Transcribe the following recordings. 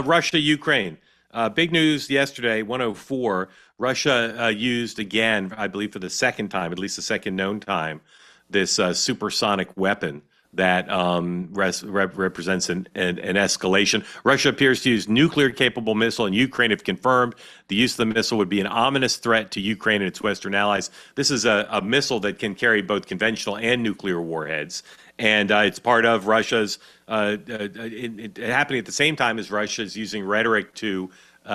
Russia, Ukraine. Big news yesterday, 104. Russia used again, I believe for the second time, at least the second known time, this supersonic weapon that represents an escalation. Russia appears to use nuclear-capable missile, and Ukraine have confirmed the use of the missile would be an ominous threat to Ukraine and its Western allies. This is a missile that can carry both conventional and nuclear warheads, and it's part of Russia's happening at the same time as Russia is using rhetoric to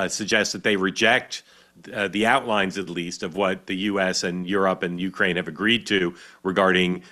suggest that they reject the outlines, at least, of what the U.S. and Europe and Ukraine have agreed to regarding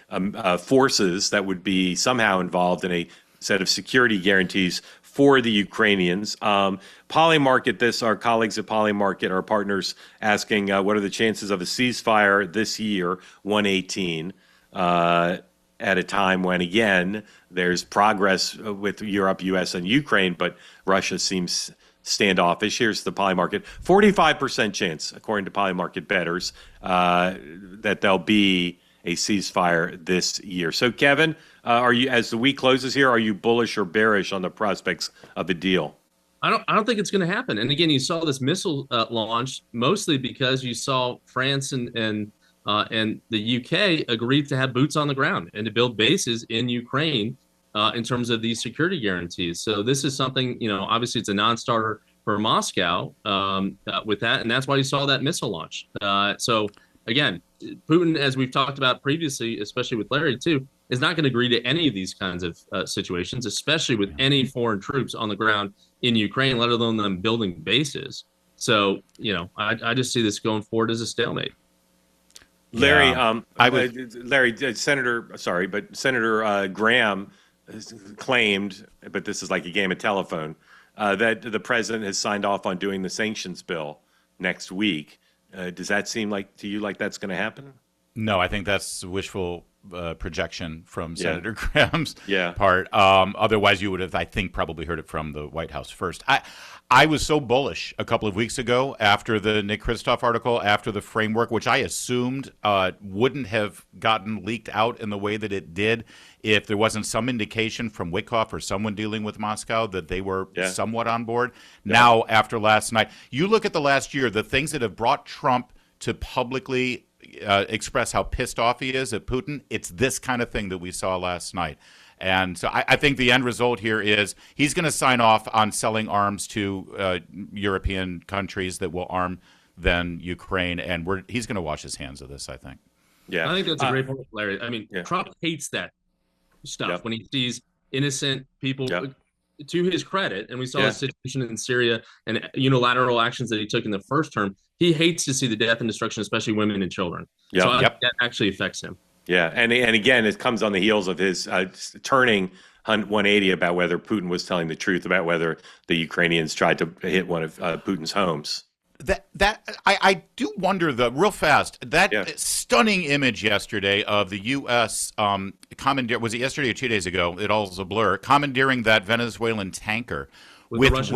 forces that would be somehow involved in a set of security guarantees for the Ukrainians. Polymarket this, our colleagues at Polymarket, our partners, asking what are the chances of a ceasefire this year, 118, at a time when, again, there's progress with Europe, U.S., and Ukraine, but Russia seems standoffish. Here's the Polymarket. 45% chance, according to Polymarket bettors, that there'll be a ceasefire this year. So, Kevin, are you, as the week closes here, are you bullish or bearish on the prospects of a deal? I don't think it's going to happen. And again, you saw this missile launch mostly because you saw France and the UK agreed to have boots on the ground and to build bases in Ukraine in terms of these security guarantees. So this is something, obviously it's a non-starter for Moscow with that, and that's why you saw that missile launch. So again, Putin, as we've talked about previously, especially with Larry too, is not going to agree to any of these kinds of situations, especially with any foreign troops on the ground in Ukraine, let alone them building bases. So, I just see this going forward as a stalemate. Larry, Senator Graham claimed, but this is like a game of telephone, that the president has signed off on doing the sanctions bill next week. Does that seem to you like that's going to happen? No, I think that's wishful projection from Senator Graham's part. Otherwise, you would have, I think, probably heard it from the White House first. I was so bullish a couple of weeks ago after the Nick Kristof article, after the framework, which I assumed wouldn't have gotten leaked out in the way that it did if there wasn't some indication from Witkoff or someone dealing with Moscow that they were somewhat on board. Yeah. Now, after last night, you look at the last year, the things that have brought Trump to publicly express how pissed off he is at Putin, it's this kind of thing that we saw last night. And so I think the end result here is he's going to sign off on selling arms to European countries that will arm then Ukraine, and he's going to wash his hands of this, I think. Yeah, I think that's a great point, Larry. I mean, Trump hates that stuff when he sees innocent people. To his credit, and we saw a situation in Syria and unilateral actions that he took in the first term, he hates to see the death and destruction, especially women and children. So I think that actually affects him. Yeah, and again, it comes on the heels of his turning 180 about whether Putin was telling the truth about whether the Ukrainians tried to hit one of Putin's homes. I do wonder, real fast, that stunning image yesterday of the U.S. Was it yesterday or 2 days ago? It all is a blur. Commandeering that Venezuelan tanker with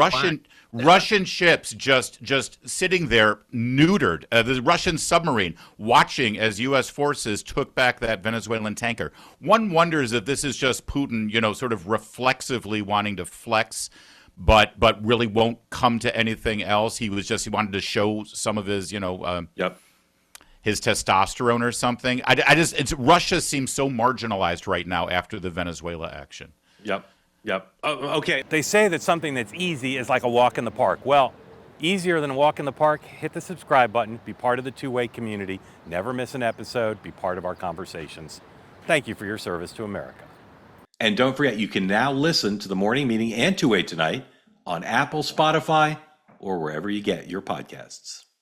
Russian ships just sitting there neutered. The Russian submarine watching as U.S. forces took back that Venezuelan tanker. One wonders if this is just Putin, sort of reflexively wanting to flex, but really won't come to anything else. He wanted to show some of his, his testosterone or something. Russia seems so marginalized right now after the Venezuela action. Yep. Oh, okay. They say that something that's easy is like a walk in the park. Well, easier than a walk in the park, hit the subscribe button, be part of the two-way community, never miss an episode, be part of our conversations. Thank you for your service to America. And don't forget, you can now listen to the morning meeting and Two-Way Tonight on Apple, Spotify, or wherever you get your podcasts.